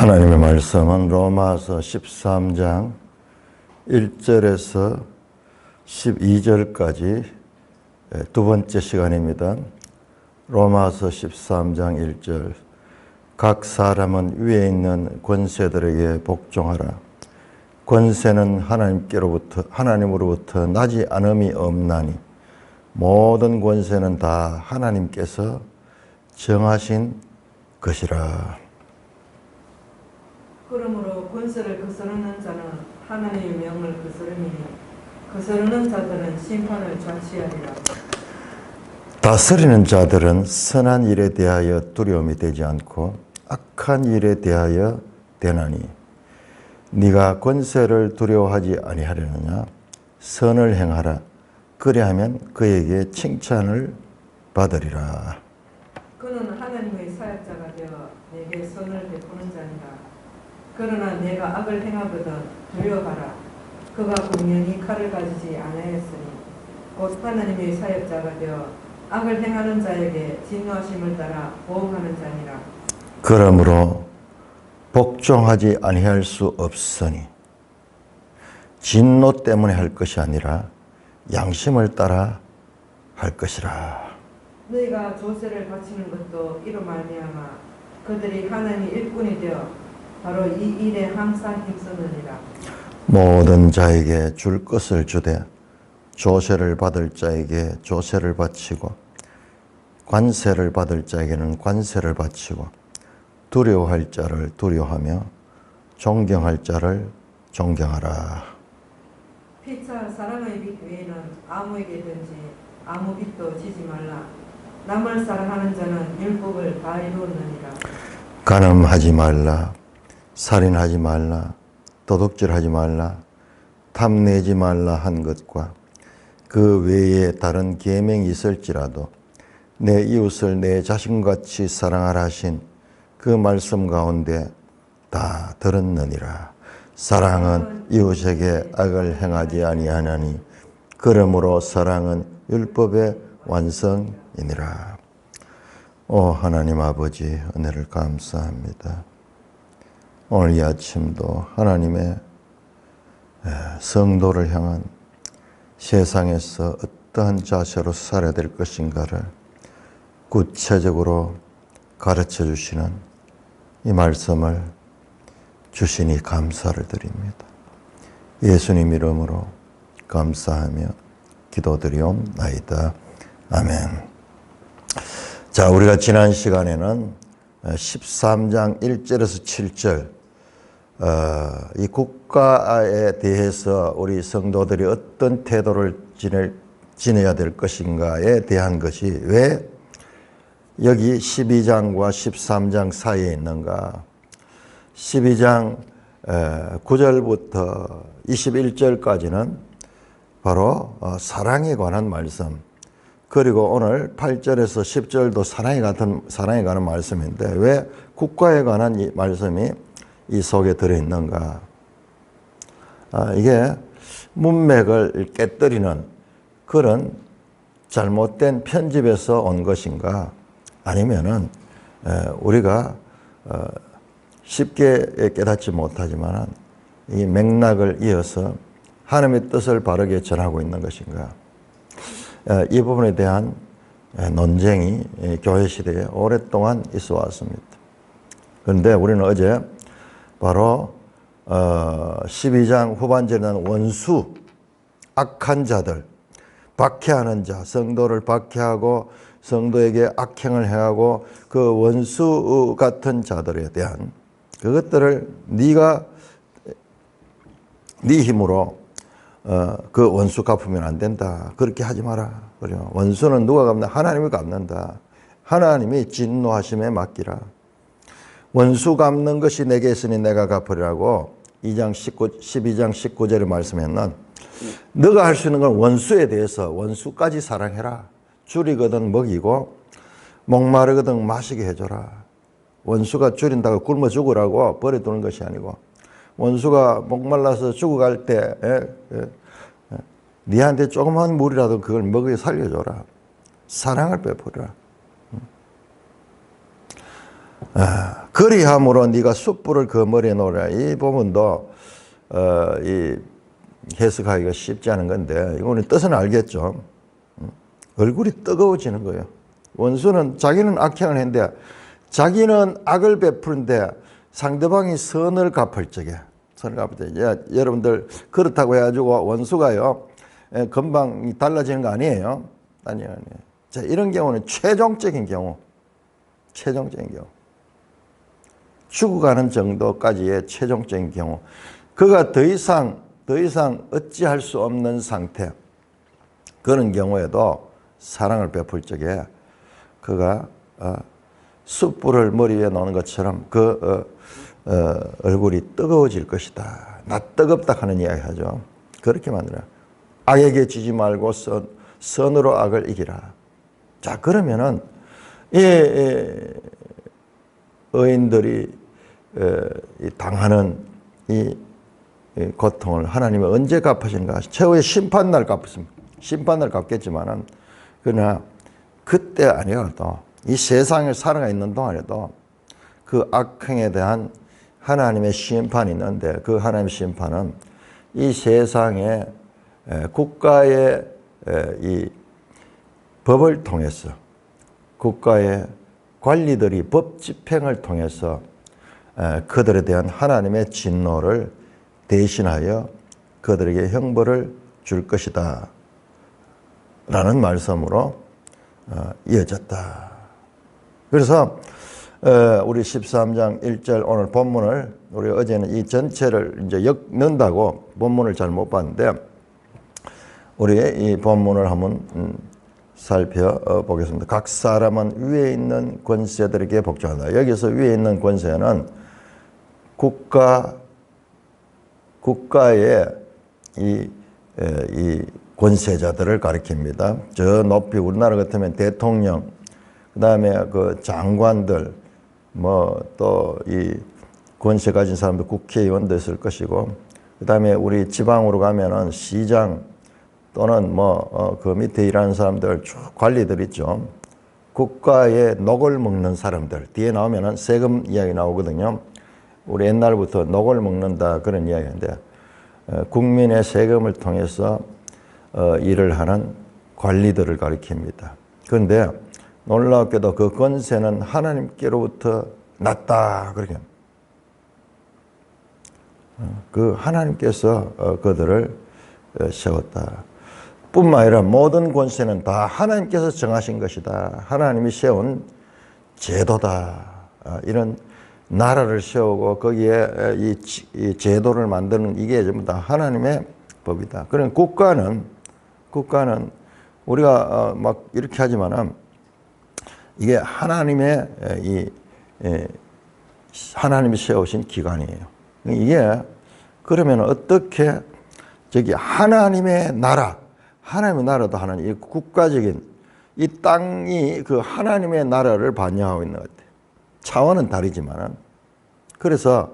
하나님의 말씀은 로마서 13장 1절에서 12절까지 두 번째 시간입니다. 로마서 13장 1절 각 사람은 위에 있는 권세들에게 복종하라. 권세는 하나님으로부터 나지 않음이 없나니 모든 권세는 다 하나님께서 정하신 것이라. 그러므로 권세를 거스르는 자는 하나님의 명을 거스름이니 거스르는 자들은 심판을 좌치하리라. 다스리는 자들은 선한 일에 대하여 두려움이 되지 않고 악한 일에 대하여 되나니 네가 권세를 두려워하지 아니하려느냐. 선을 행하라. 그리하면 그에게 칭찬을 받으리라. 그는 하나님의 사역자가 되어 내게 선을 베푸는 자니라. 그러나 내가 악을 행하거든 두려워하라. 그가 공연히 칼을 가지지 아니하였으니 곧 하나님의 사역자가 되어 악을 행하는 자에게 진노하심을 따라 보응하는 자니라. 그러므로 복종하지 아니할 수 없으니 진노 때문에 할 것이 아니라 양심을 따라 할 것이라. 너희가 조세를 바치는 것도 이로 말미암아 그들이 하나님의 일꾼이 되어 바로 이 일에 항상 힘쓰느니라. 모든 자에게 줄 것을 주되 조세를 받을 자에게 조세를 바치고 관세를 받을 자에게는 관세를 바치고 두려워할 자를 두려워하며 존경할 자를 존경하라. 피차 사랑의 빛 외에는 아무에게든지 아무 빛도 지지 말라. 남을 사랑하는 자는 율법을 다 이루었느니라. 간음하지 말라. 살인하지 말라. 도둑질하지 말라. 탐내지 말라 한 것과 그 외에 다른 계명이 있을지라도 내 이웃을 내 자신같이 사랑하라 하신 그 말씀 가운데 다 들었느니라. 사랑은 이웃에게 악을 행하지 아니하나니 그러므로 사랑은 율법의 완성이니라. 오 하나님 아버지, 은혜를 감사합니다. 오늘 이 아침도 하나님의 성도를 향한 세상에서 어떠한 자세로 살아야 될 것인가를 구체적으로 가르쳐 주시는 이 말씀을 주시니 감사를 드립니다. 예수님 이름으로 감사하며 기도드리옵나이다. 아멘. 자, 우리가 지난 시간에는 13장 1절에서 7절 이 국가에 대해서 우리 성도들이 어떤 태도를 지내야 될 것인가에 대한 것이 왜 여기 12장과 13장 사이에 있는가. 12장 9절부터 21절까지는 바로 사랑에 관한 말씀, 그리고 오늘 8절에서 10절도 사랑에 관한 말씀인데 왜 국가에 관한 이 말씀이 이 속에 들어있는가. 이게 문맥을 깨뜨리는 그런 잘못된 편집에서 온 것인가, 아니면은 우리가 쉽게 깨닫지 못하지만 이 맥락을 이어서 하나님의 뜻을 바르게 전하고 있는 것인가. 이 부분에 대한 논쟁이 교회 시대에 오랫동안 있어 왔습니다. 그런데 우리는 어제 바로 12장 후반절에 나오는 원수, 악한 자들, 박해하는 자, 성도를 박해하고 성도에게 악행을 행하고 그 원수 같은 자들에 대한 그것들을 네가 네 힘으로 그 원수 갚으면 안 된다. 그렇게 하지 마라. 그래요. 원수는 누가 갚나? 하나님이 갚는다. 하나님이 진노하심에 맡기라. 원수 갚는 것이 내게 있으니 내가 갚으리라고 12장 19절에 말씀했는, 너가 할 수 있는 건 원수에 대해서 원수까지 사랑해라. 줄이거든 먹이고 목마르거든 마시게 해줘라. 원수가 줄인다고 굶어 죽으라고 버려두는 것이 아니고, 원수가 목말라서 죽어갈 때 니한테 조그만 물이라도 그걸 먹여 살려줘라. 사랑을 베풀어라. 그리함으로 네가 숯불을 그 머리에 놓으라. 이 부분도 이 해석하기가 쉽지 않은 건데 이거는 뜻은 알겠죠. 얼굴이 뜨거워지는 거예요. 원수는 자기는 악행을 했는데 자기는 악을 베푸는데 상대방이 선을 갚을 적에 선을 갚을 때 여러분들 그렇다고 해가지고 원수가요 금방 달라지는 거 아니에요. 아니에요. 자, 이런 경우는 최종적인 경우 죽어가는 정도까지의 최종적인 경우 그가 더 이상 어찌할 수 없는 상태 그런 경우에도 사랑을 베풀 적에 그가 숯불을 머리 위에 놓는 것처럼 얼굴이 뜨거워질 것이다. 나 뜨겁다 하는 이야기 하죠. 그렇게 만들어요. 악에게 지지 말고 선으로 악을 이기라. 자, 그러면은 의인들이 당하는 이 고통을 하나님이 언제 갚으시는가? 최후의 심판날 갚으십니다. 심판날 갚겠지만은 그러나 그때 아니어도 이 세상을 살아가 있는 동안에도 그 악행에 대한 하나님의 심판이 있는데 그 하나님의 심판은 이 세상의 국가의 이 법을 통해서 국가의 관리들이 법 집행을 통해서 그들에 대한 하나님의 진노를 대신하여 그들에게 형벌을 줄 것이다 라는 말씀으로 이어졌다. 그래서 우리 13장 1절 오늘 본문을 우리 어제는 이 전체를 이제 엮는다고 본문을 잘 못 봤는데 우리 이 본문을 한번 살펴보겠습니다. 각 사람은 위에 있는 권세들에게 복종한다. 여기서 위에 있는 권세는 국가의 이 권세자들을 가리킵니다. 저 높이 우리나라 같으면 대통령, 그 다음에 그 장관들, 뭐 또 이 권세 가진 사람들 국회의원도 있을 것이고, 그 다음에 우리 지방으로 가면은 시장 또는 그 밑에 일하는 사람들 쭉 관리들 있죠. 국가의 녹을 먹는 사람들 뒤에 나오면은 세금 이야기 나오거든요. 우리 옛날부터 녹을 먹는다 그런 이야기인데 국민의 세금을 통해서 일을 하는 관리들을 가리킵니다. 그런데 놀랍게도 그 권세는 하나님께로부터 났다 그렇게 그 하나님께서 그들을 세웠다. 뿐만 아니라 모든 권세는 다 하나님께서 정하신 것이다. 하나님이 세운 제도다. 이런 나라를 세우고 거기에 이 제도를 만드는 이게 전부 다 하나님의 법이다. 그런 국가는 우리가 막 이렇게 하지만은 이게 하나님의 하나님이 세우신 기관이에요. 이게 그러면 어떻게 저기 하나님의 나라도 하는 이 국가적인 이 땅이 그 하나님의 나라를 반영하고 있는 것 같아요. 차원은 다르지만은 그래서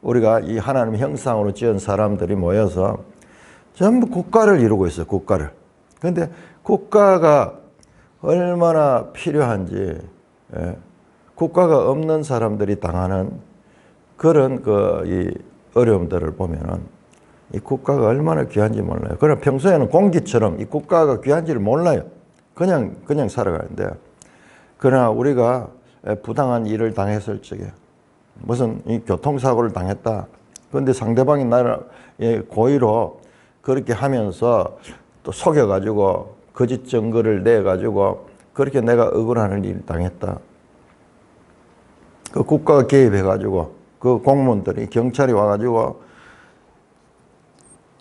우리가 이 하나님의 형상으로 지은 사람들이 모여서 전부 국가를 이루고 있어요. 국가를. 그런데 국가가 얼마나 필요한지 국가가 없는 사람들이 당하는 그런 이 어려움들을 보면은 이 국가가 얼마나 귀한지 몰라요. 그러나 평소에는 공기처럼 이 국가가 귀한지를 몰라요. 그냥 살아가는데 그러나 우리가 부당한 일을 당했을 적에 무슨 이 교통사고를 당했다. 그런데 상대방이 나의 고의로 그렇게 하면서 또 속여가지고 거짓 증거를 내가지고 그렇게 내가 억울한 일을 당했다. 그 국가가 개입해가지고 그 공무원들이 경찰이 와가지고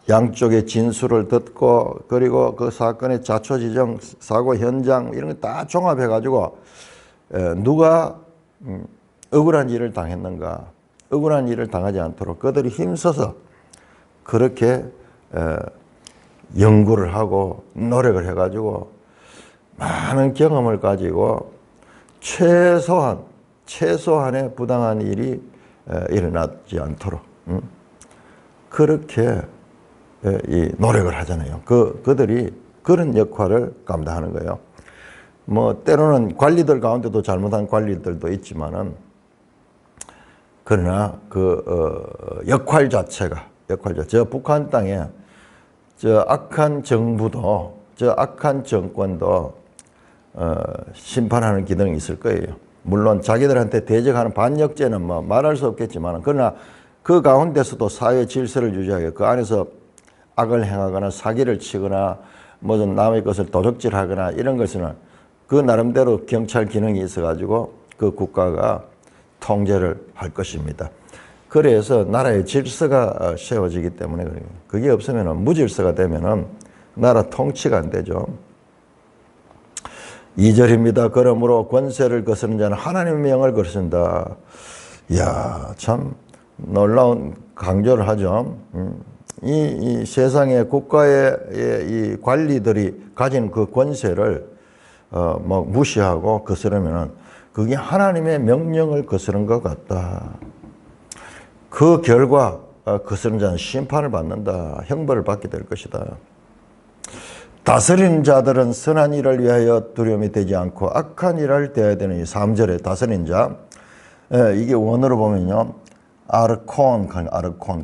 양쪽의 진술을 듣고 그리고 그 사건의 자초지정, 사고 현장 이런 거 다 종합해가지고 누가 억울한 일을 당했는가, 억울한 일을 당하지 않도록 그들이 힘써서 그렇게 연구를 하고 노력을 해가지고 많은 경험을 가지고 최소한의 부당한 일이 일어나지 않도록 그렇게 이 노력을 하잖아요. 그들이 그런 역할을 감당하는 거예요. 뭐 때로는 관리들 가운데도 잘못한 관리들도 있지만은 그러나 역할 자체가 저 북한 땅에 저 악한 정부도 저 악한 정권도 심판하는 기능이 있을 거예요. 물론 자기들한테 대적하는 반역죄는 뭐 말할 수 없겠지만, 그러나 그 가운데서도 사회 질서를 유지하게 그 안에서 악을 행하거나 사기를 치거나 무슨 남의 것을 도적질하거나 이런 것은 그 나름대로 경찰 기능이 있어가지고 그 국가가 통제를 할 것입니다. 그래서 나라의 질서가 세워지기 때문에 그래요. 그게 없으면 무질서가 되면 나라 통치가 안 되죠. 2절입니다. 그러므로 권세를 거스른 자는 하나님의 명을 거스른다. 이야, 참 놀라운 강조를 하죠. 이 세상의 국가의 이 관리들이 가진 그 권세를 뭐 무시하고 거스르면 그게 하나님의 명령을 거스른 것 같다. 그 결과 거스른 자는 심판을 받는다. 형벌을 받게 될 것이다. 다스리는 자들은 선한 일을 위하여 두려움이 되지 않고 악한 일을 대해야 되는 이 3절에 다스리는 자, 이게 원어로 보면요, 아르콘,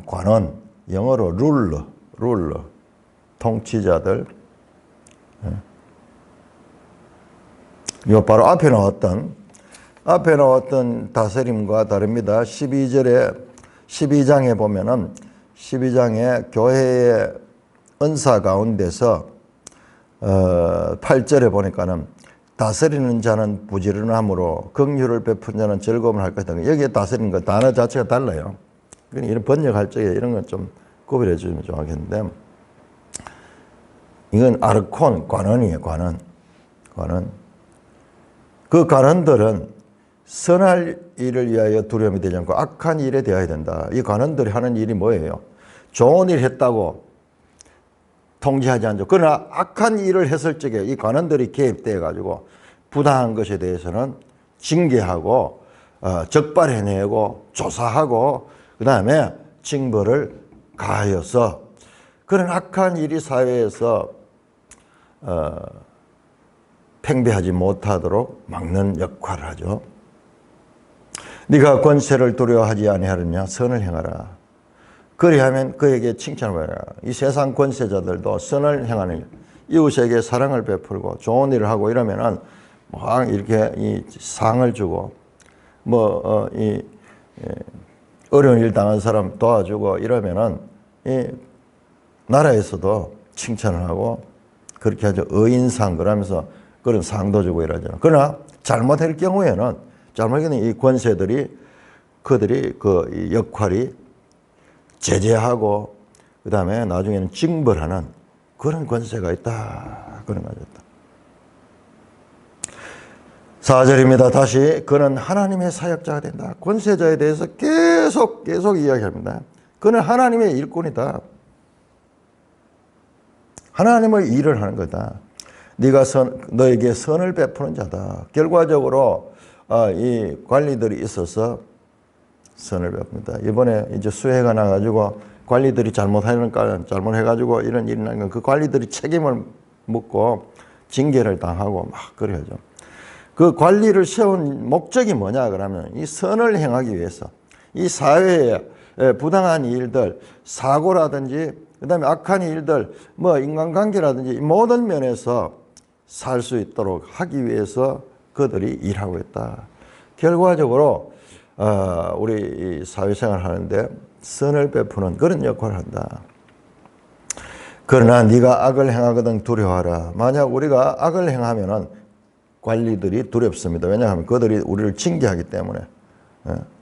관원, 영어로 룰러, 통치자들. 요 바로 앞에 나왔던 다스림과 다릅니다. 12장에 보면은 12장에 교회의 은사 가운데서 8절에 보니까는 다스리는 자는 부지런함으로 긍휼을 베푼 자는 즐거움을 할 것이다. 여기에 다스리는 거 단어 자체가 달라요. 이런 번역할 적에 이런 건 좀 구별해 주면 좋겠는데, 이건 아르콘, 관원이에요. 관원. 그 관원들은 선할 일을 위하여 두려움이 되지 않고 악한 일에 대해야 된다. 이 관원들이 하는 일이 뭐예요? 좋은 일 했다고 통제하지 않죠. 그러나 악한 일을 했을 적에 이 관원들이 개입되어 가지고 부당한 것에 대해서는 징계하고 적발해내고 조사하고 그 다음에 징벌을 가하여서 그런 악한 일이 사회에서 팽배하지 못하도록 막는 역할을 하죠. 네가 권세를 두려워하지 아니하느냐? 선을 행하라. 그리하면 그에게 칭찬을 받아라. 이 세상 권세자들도 선을 행하는 이웃에게 사랑을 베풀고 좋은 일을 하고 이러면은 막 이렇게 이 상을 주고 어려운 일 당한 사람 도와주고 이러면은 이 나라에서도 칭찬을 하고 그렇게 하죠. 의인상 그러면서 그런 상도 주고 이러잖아요. 그러나 잘못할 경우에는 이 권세들이 그들이 그 역할이 제재하고 그 다음에 나중에는 징벌하는 그런 권세가 있다. 그런 거였다. 4절입니다. 다시 그는 하나님의 사역자가 된다. 권세자에 대해서 계속 이야기합니다. 그는 하나님의 일꾼이다. 하나님의 일을 하는 거다. 네가 너에게 선을 베푸는 자다. 결과적으로 이 관리들이 있어서 선을 베풉니다. 이번에 이제 수해가 나가지고 관리들이 잘못해가지고 이런 일이 나니까 그 관리들이 책임을 묻고 징계를 당하고 막 그래야죠. 그 관리를 세운 목적이 뭐냐 그러면 이 선을 행하기 위해서 이 사회에 부당한 일들, 사고라든지 그다음에 악한 일들, 뭐 인간관계라든지 모든 면에서 살 수 있도록 하기 위해서 그들이 일하고 있다. 결과적으로 우리 사회생활 하는데 선을 베푸는 그런 역할을 한다. 그러나 네가 악을 행하거든 두려워하라. 만약 우리가 악을 행하면은 관리들이 두렵습니다. 왜냐하면 그들이 우리를 징계하기 때문에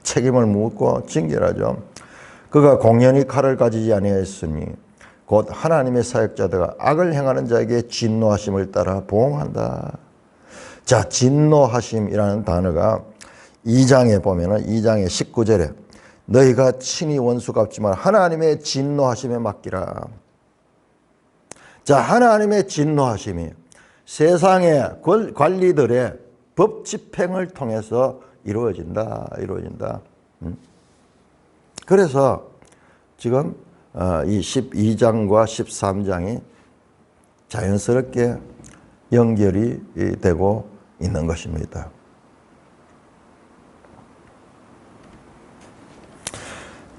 책임을 묻고 징계를 하죠. 그가 공연히 칼을 가지지 아니하였으니 곧 하나님의 사역자들과 악을 행하는 자에게 진노하심을 따라 보응한다. 자, 진노하심이라는 단어가 2장에 보면은 2장의 19절에 너희가 친히 원수 갚지만 하나님의 진노하심에 맡기라. 자, 하나님의 진노하심이 세상의 관리들의 법 집행을 통해서 이루어진다. 그래서 지금 이 12장과 13장이 자연스럽게 연결이 되고 있는 것입니다.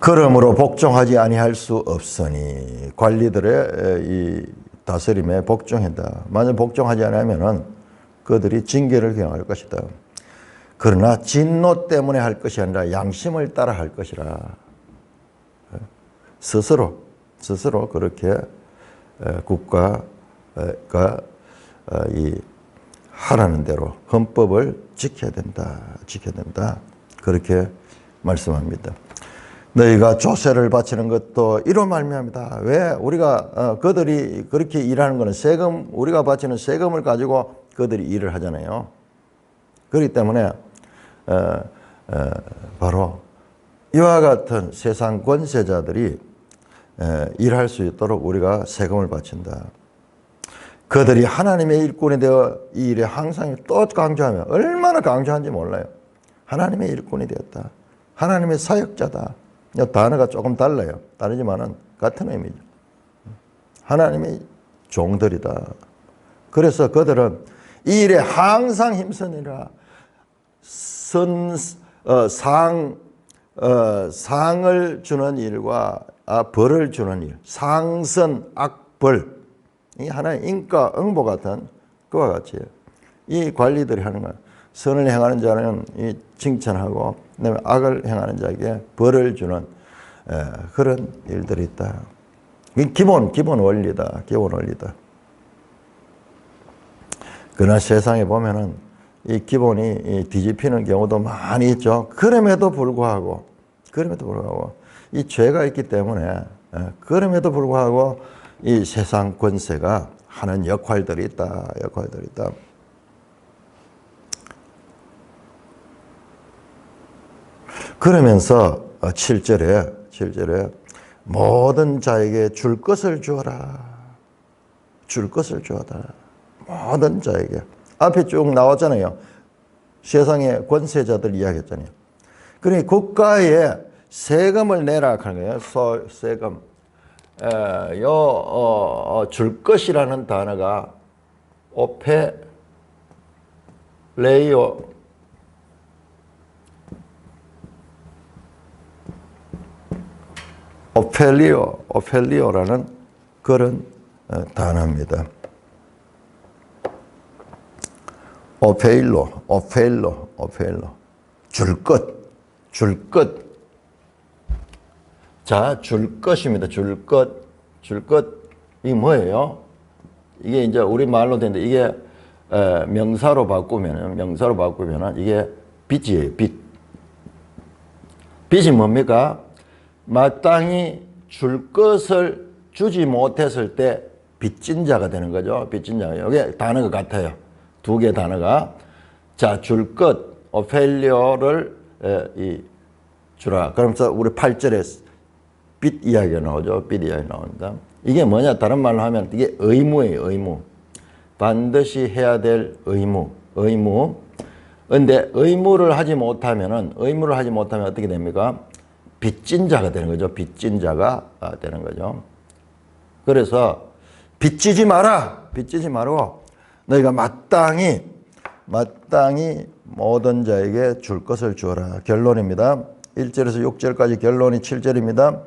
그러므로 복종하지 아니할 수 없으니 관리들의 이 다스림에 복종한다. 만약 복종하지 않으면은 그들이 징계를 경할 것이다. 그러나 진노 때문에 할 것이 아니라 양심을 따라 할 것이라. 스스로 그렇게 국가가 이 하라는 대로 헌법을 지켜야 된다. 그렇게 말씀합니다. 너희가 조세를 바치는 것도 이로 말미암이다. 왜 우리가 그들이 그렇게 일하는 것은 세금, 우리가 바치는 세금을 가지고 그들이 일을 하잖아요. 그렇기 때문에 바로 이와 같은 세상 권세자들이 일할 수 있도록 우리가 세금을 바친다. 그들이 하나님의 일꾼이 되어 이 일에 항상 또 강조하며 얼마나 강조한지 몰라요. 하나님의 일꾼이 되었다. 하나님의 사역자다. 이 단어가 조금 달라요. 다르지만은 같은 의미죠. 하나님의 종들이다. 그래서 그들은 이 일에 항상 힘쓰니라. 상을 주는 일과 벌을 주는 일, 상선, 악벌, 이 하나의 인과 응보 같은 그와 같이 이 관리들이 하는 거예요. 선을 행하는 자는 이 칭찬하고 그다음에 악을 행하는 자에게 벌을 주는 그런 일들이 있다. 기본 원리다. 기본 원리다. 그러나 세상에 보면은 이 기본이 뒤집히는 경우도 많이 있죠. 그럼에도 불구하고 이 죄가 있기 때문에 그럼에도 불구하고 이 세상 권세가 하는 역할들이 있다. 그러면서 7절에 모든 자에게 줄 것을 주어라. 모든 자에게. 앞에 쭉 나왔잖아요. 세상의 권세자들 이야기했잖아요. 그러니 국가에 세금을 내라 하는 거예요. 세금. 줄 것이라는 단어가 오펠리오라는 그런 단어입니다. 오페일로. 줄 것. 자, 줄 것입니다. 줄 것. 이게 뭐예요? 이게 이제 우리 말로 되는데 이게 명사로 바꾸면은 이게 빚이에요. 빚이 뭡니까? 마땅히 줄 것을 주지 못했을 때 빚진 자가 되는 거죠. 빚진 자. 여기 단어가 같아요. 두 개 단어가. 자, 줄 것, 오펠리오를 주라. 그러면서 우리 8절에 빚 이야기가 나오죠. 빚 이야기 나옵니다. 이게 뭐냐? 다른 말로 하면 이게 의무예요. 의무. 반드시 해야 될 의무. 근데 의무를 하지 못하면 어떻게 됩니까? 빚진 자가 되는 거죠. 빚진 자가 되는 거죠. 그래서 빚지지 말고 너희가 마땅히 모든 자에게 줄 것을 주어라. 결론입니다. 1절에서 6절까지 결론이 7절입니다.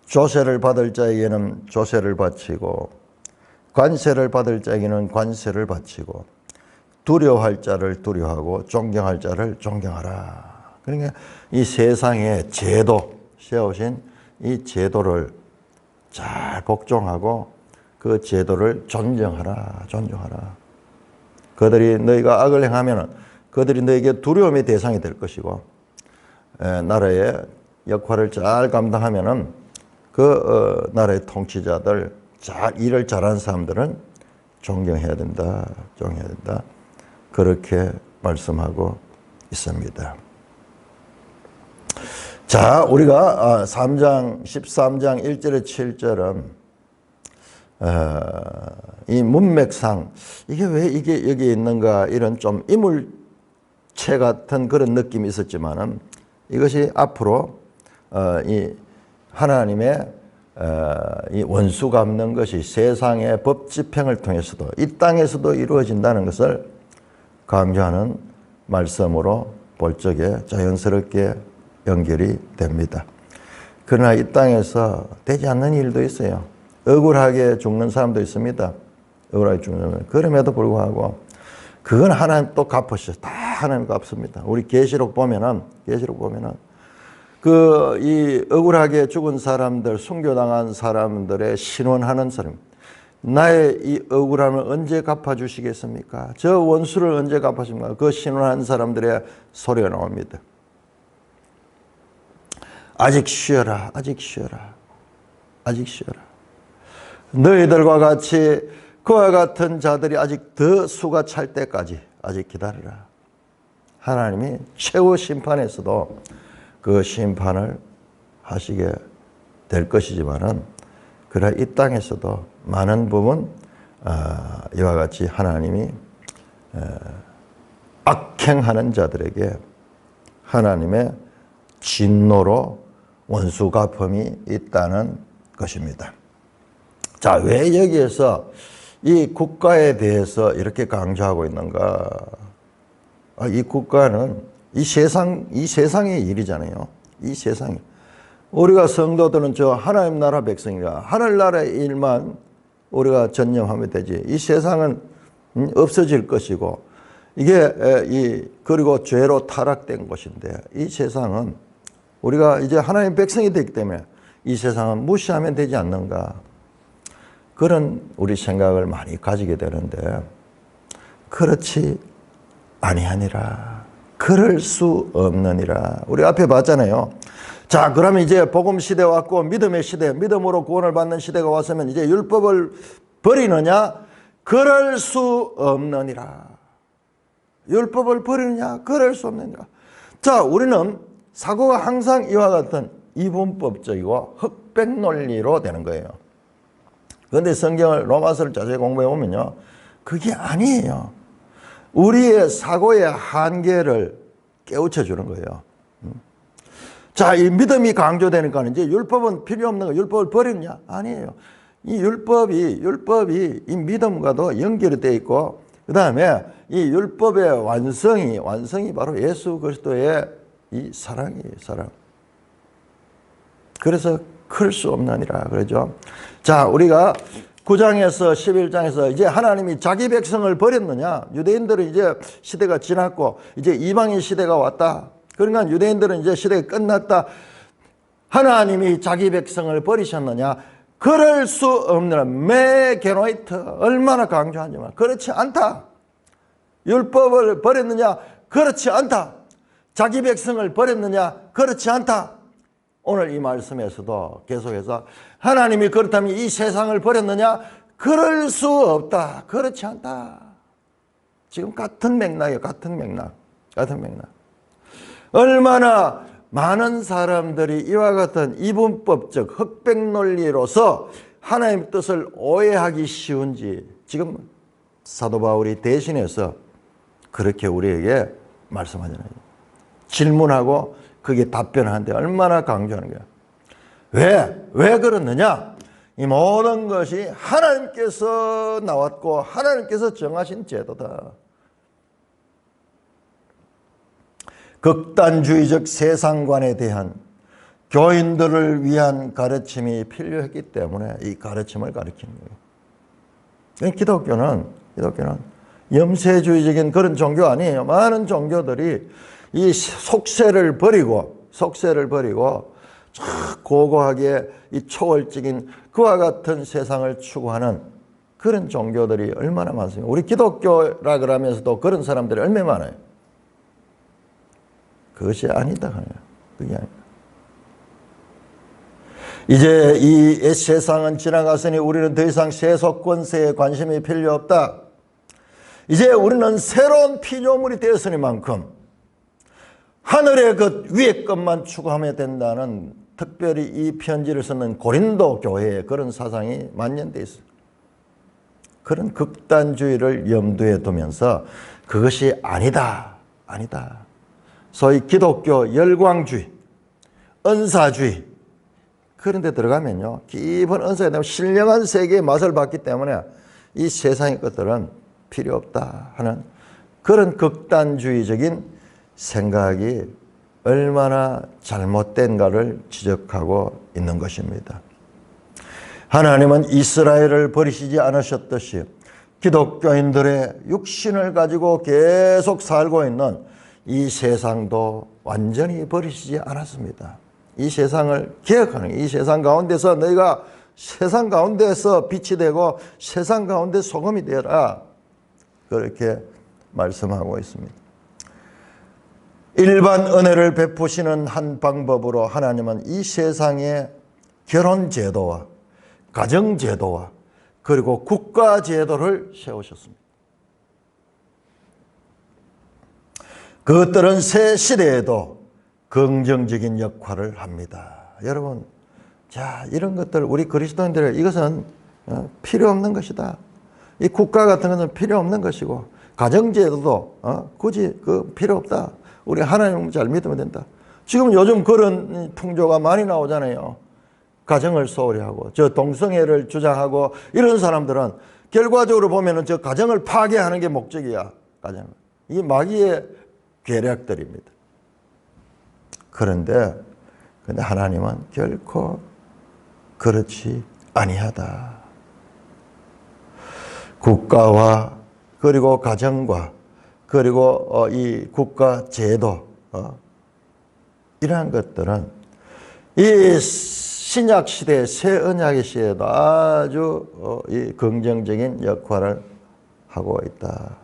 조세를 받을 자에게는 조세를 바치고 관세를 받을 자에게는 관세를 바치고 두려워할 자를 두려워하고 존경할 자를 존경하라. 그러니까 이 세상의 제도, 세우신 이 제도를 잘 복종하고 그 제도를 존경하라. 그들이 너희가 악을 행하면 그들이 너에게 두려움의 대상이 될 것이고 나라의 역할을 잘 감당하면은 그 나라의 통치자들 일을 잘하는 사람들은 존경해야 된다. 그렇게 말씀하고 있습니다. 자, 우리가 13장 1절에 7절은 이 문맥상 이게 왜 이게 여기 있는가 이런 좀 이물체 같은 그런 느낌이 있었지만은 이것이 앞으로 이 하나님의 이 원수 갚는 것이 세상의 법 집행을 통해서도 이 땅에서도 이루어진다는 것을 강조하는 말씀으로 볼 적에 자연스럽게 연결이 됩니다. 그러나 이 땅에서 되지 않는 일도 있어요. 억울하게 죽는 사람도 있습니다. 억울하게 죽는 사람. 그럼에도 불구하고 그건 하나님 또 갚으셔. 다 하나님 갚습니다. 우리 계시록 보면은 이 억울하게 죽은 사람들, 순교당한 사람들의 신원하는 사람. 나의 이 억울함을 언제 갚아주시겠습니까? 저 원수를 언제 갚아주십니까? 그 신원한 사람들의 소리가 나옵니다. 아직 쉬어라, 아직 쉬어라, 아직 쉬어라. 너희들과 같이 그와 같은 자들이 아직 더 수가 찰 때까지 아직 기다리라. 하나님이 최후 심판에서도 그 심판을 하시게 될 것이지만은 그러나 이 땅에서도 많은 부분 이와 같이 하나님이 악행하는 자들에게 하나님의 진노로 원수 갚음이 있다는 것입니다. 자, 왜 여기에서 이 국가에 대해서 이렇게 강조하고 있는가? 이 국가는 이 세상의 일이잖아요. 이 세상이. 우리가 성도들은 저 하나님 나라 백성이라 하늘나라의 일만 우리가 전념하면 되지. 이 세상은 없어질 것이고 이게 그리고 죄로 타락된 것인데 이 세상은 우리가 이제 하나님 백성이 되기 때문에 이 세상은 무시하면 되지 않는가. 그런 우리 생각을 많이 가지게 되는데 그렇지 아니하니라. 그럴 수 없느니라. 우리 앞에 봤잖아요. 자, 그러면 이제 복음 시대 왔고 믿음의 시대, 믿음으로 구원을 받는 시대가 왔으면 이제 율법을 버리느냐? 그럴 수 없느니라. 율법을 버리느냐? 그럴 수 없느니라. 자, 우리는 사고가 항상 이와 같은 이분법적이고 흑백 논리로 되는 거예요. 그런데 성경을 로마서를 자세히 공부해 보면요, 그게 아니에요. 우리의 사고의 한계를 깨우쳐 주는 거예요. 자, 이 믿음이 강조되니까 이제 율법은 필요 없는 거, 율법을 버리느냐? 아니에요. 이 율법이 이 믿음과도 연결이 되어 있고, 그 다음에 이 율법의 완성이 바로 예수 그리스도의 이 사랑이에요, 사랑. 그래서 클 수 없느니라 그러죠. 자, 우리가 9장에서 11장에서 이제 하나님이 자기 백성을 버렸느냐? 유대인들은 이제 시대가 지났고 이제 이방인 시대가 왔다. 그러니까 유대인들은 이제 시대가 끝났다. 하나님이 자기 백성을 버리셨느냐? 그럴 수 없느라. 메게노이트. 얼마나 강조하지만 그렇지 않다. 율법을 버렸느냐? 그렇지 않다. 자기 백성을 버렸느냐? 그렇지 않다. 오늘 이 말씀에서도 계속해서 하나님이 그렇다면 이 세상을 버렸느냐? 그럴 수 없다. 그렇지 않다. 지금 같은 맥락이에요. 같은 맥락. 얼마나 많은 사람들이 이와 같은 이분법적 흑백 논리로서 하나님의 뜻을 오해하기 쉬운지 지금 사도 바울이 대신해서 그렇게 우리에게 말씀하잖아요. 질문하고 그게 답변하는데 얼마나 강조하는 거야. 왜 그렇느냐? 이 모든 것이 하나님께서 나왔고 하나님께서 정하신 제도다. 극단주의적 세상관에 대한 교인들을 위한 가르침이 필요했기 때문에 이 가르침을 가르치는 거예요. 기독교는 염세주의적인 그런 종교 아니에요. 많은 종교들이 이 속세를 버리고 고고하게 이 초월적인 그와 같은 세상을 추구하는 그런 종교들이 얼마나 많습니까? 우리 기독교라 그러면서도 그런 사람들이 얼마나 많아요. 그것이 아니다. 그게 아니다. 이제 이 세상은 지나갔으니 우리는 더 이상 세속 권세에 관심이 필요 없다. 이제 우리는 새로운 피조물이 되었으니만큼 하늘의 것 위의 것만 추구하면 된다는 특별히 이 편지를 쓰는 고린도 교회에 그런 사상이 만연되어 있어요. 그런 극단주의를 염두에 두면서 그것이 아니다. 소위 기독교 열광주의, 은사주의 그런 데 들어가면요. 깊은 은사에 대한 신령한 세계의 맛을 봤기 때문에 이 세상의 것들은 필요 없다 하는 그런 극단주의적인 생각이 얼마나 잘못된가를 지적하고 있는 것입니다. 하나님은 이스라엘을 버리시지 않으셨듯이 기독교인들의 육신을 가지고 계속 살고 있는 이 세상도 완전히 버리시지 않았습니다. 이 세상을 개혁하는, 이 세상 가운데서 너희가 세상 가운데서 빛이 되고 세상 가운데 소금이 되어라, 그렇게 말씀하고 있습니다. 일반 은혜를 베푸시는 한 방법으로 하나님은 이 세상의 결혼제도와 가정제도와 그리고 국가제도를 세우셨습니다. 그것들은 새 시대에도 긍정적인 역할을 합니다. 여러분, 자, 이런 것들 우리 그리스도인들의 이것은 필요 없는 것이다. 이 국가 같은 것은 필요 없는 것이고 가정제도도 굳이 필요 없다. 우리 하나님 잘 믿으면 된다. 지금 요즘 그런 풍조가 많이 나오잖아요. 가정을 소홀히 하고 저 동성애를 주장하고 이런 사람들은 결과적으로 보면은 저 가정을 파괴하는 게 목적이야. 가정. 이 마귀의 계략들입니다. 그런데 하나님은 결코 그렇지 아니하다. 국가와 그리고 가정과 그리고 이 국가 제도 이러한 것들은 이 신약 시대 새 언약의 시대에도 아주 이 긍정적인 역할을 하고 있다.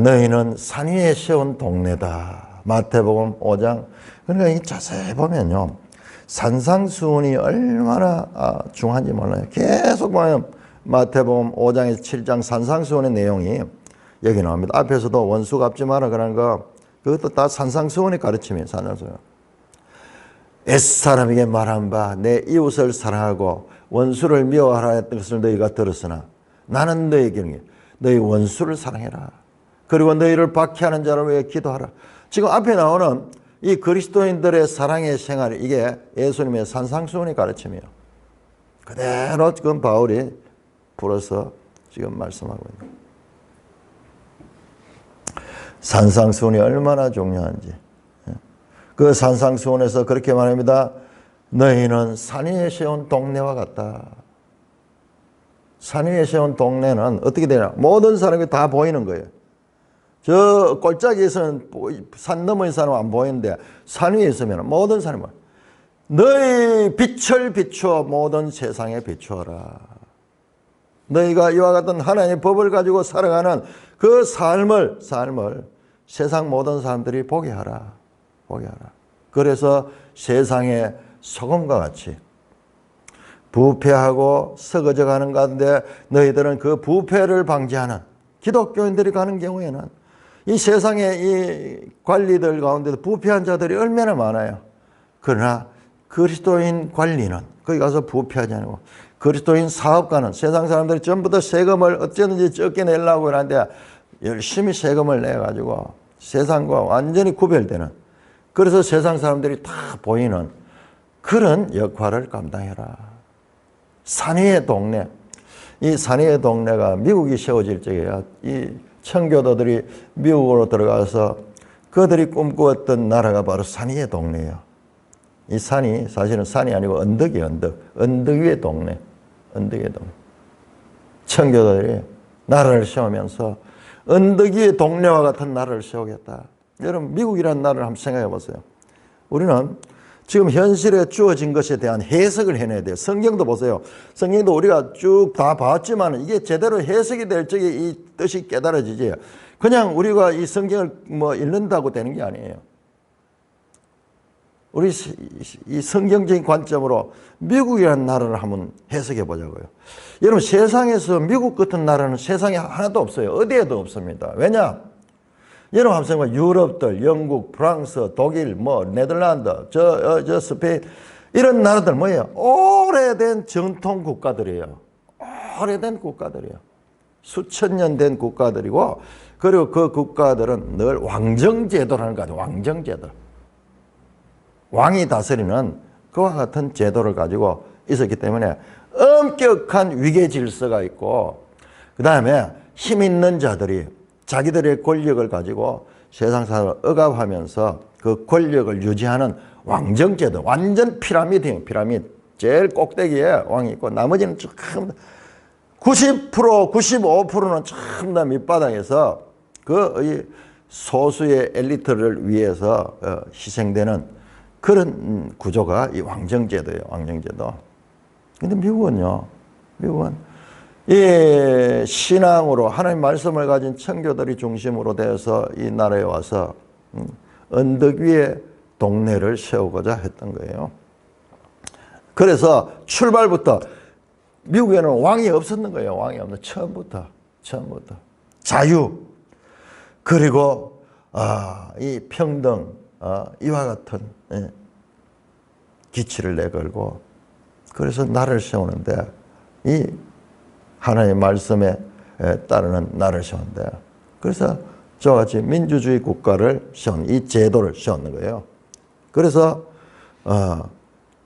너희는 산 위에 세운 동네다. 마태복음 5장. 그러니까 이 자세히 보면요, 산상수훈이 얼마나 중요한지 몰라요. 계속 보면 마태복음 5장에서 7장 산상수훈의 내용이 여기 나옵니다. 앞에서도 원수 갚지 마라 그런 거, 그것도 다 산상수훈의 가르침이에요. 산상수훈. 옛사람에게 말한 바 내 이웃을 사랑하고 원수를 미워하라 했던 것을 너희가 들었으나 나는 너희에게 너희 원수를 사랑해라. 그리고 너희를 박해하는 자를 위해 기도하라. 지금 앞에 나오는 이 그리스도인들의 사랑의 생활, 이게 예수님의 산상수훈의 가르침이에요. 그대로 지금 바울이 불어서 지금 말씀하고 있는 산상수훈이 얼마나 중요한지. 그 산상수훈에서 그렇게 말합니다. 너희는 산 위에 세운 동네와 같다. 산 위에 세운 동네는 어떻게 되냐? 모든 사람이 다 보이는 거예요. 저 골짜기에서는 산 너머의 사람은 안 보이는데 산 위에 있으면 모든 사람은 너희 빛을 비추어 모든 세상에 비추어라. 너희가 이와 같은 하나님의 법을 가지고 살아가는 그 삶을 세상 모든 사람들이 보게 하라. 보게 하라. 그래서 세상의 소금과 같이 부패하고 썩어져 가는 가운데 너희들은 그 부패를 방지하는, 기독교인들이 가는 경우에는 이 세상의 이 관리들 가운데도 부패한 자들이 얼마나 많아요. 그러나 그리스도인 관리는 거기 가서 부패하지 않고, 그리스도인 사업가는 세상 사람들이 전부 다 세금을 어쩌든지 적게 내려고 하는데 열심히 세금을 내가지고 세상과 완전히 구별되는, 그래서 세상 사람들이 다 보이는 그런 역할을 감당해라. 산 위의 동네. 이 산 위의 동네가 미국이 세워질 적에야 이 청교도들이 미국으로 들어가서 그들이 꿈꾸었던 나라가 바로 산 위의 동네예요. 이 산이 사실은 산이 아니고 언덕이에요. 언덕 위의 동네. 언덕 위의 동네. 청교도들이 나라를 세우면서 언덕 위의 동네와 같은 나라를 세우겠다. 여러분, 미국이라는 나라를 한번 생각해 보세요. 우리는 지금 현실에 주어진 것에 대한 해석을 해내야 돼요. 성경도 보세요. 성경도 우리가 쭉 다 봤지만 이게 제대로 해석이 될 적에 이 뜻이 깨달아지지, 그냥 우리가 이 성경을 읽는다고 되는 게 아니에요. 우리 이 성경적인 관점으로 미국이라는 나라를 한번 해석해 보자고요. 여러분, 세상에서 미국 같은 나라는 세상에 하나도 없어요. 어디에도 없습니다. 왜냐? 여러분 한번 생각해. 유럽들, 영국, 프랑스, 독일, 네덜란드, 스페인, 이런 나라들 뭐예요? 오래된 전통 국가들이에요. 오래된 국가들이에요. 수천 년 된 국가들이고, 그리고 그 국가들은 늘 왕정제도라는 거 같아요. 왕정제도. 왕이 다스리는 그와 같은 제도를 가지고 있었기 때문에 엄격한 위계 질서가 있고, 그 다음에 힘 있는 자들이 자기들의 권력을 가지고 세상 사람을 억압하면서 그 권력을 유지하는 왕정제도, 완전 피라미드예요. 피라미드. 제일 꼭대기에 왕이 있고 나머지는 전부 90%, 95%는 전부 다 밑바닥에서 그 소수의 엘리트를 위해서 희생되는 그런 구조가 이 왕정제도예요. 왕정제도. 근데 미국은요. 미국은 이 신앙으로 하나님 말씀을 가진 청교들이 중심으로 되어서 이 나라에 와서 언덕 위에 동네를 세우고자 했던 거예요. 그래서 출발부터 미국에는 왕이 없었는 거예요. 왕이 없는 처음부터 자유 그리고 이 평등 이와 같은 기치를 내걸고 그래서 나라를 세우는데 이 하나님의 말씀에 따르는 나라를 세우는데 그래서 저와 같이 민주주의 국가를 세운 이 제도를 세우는 거예요. 그래서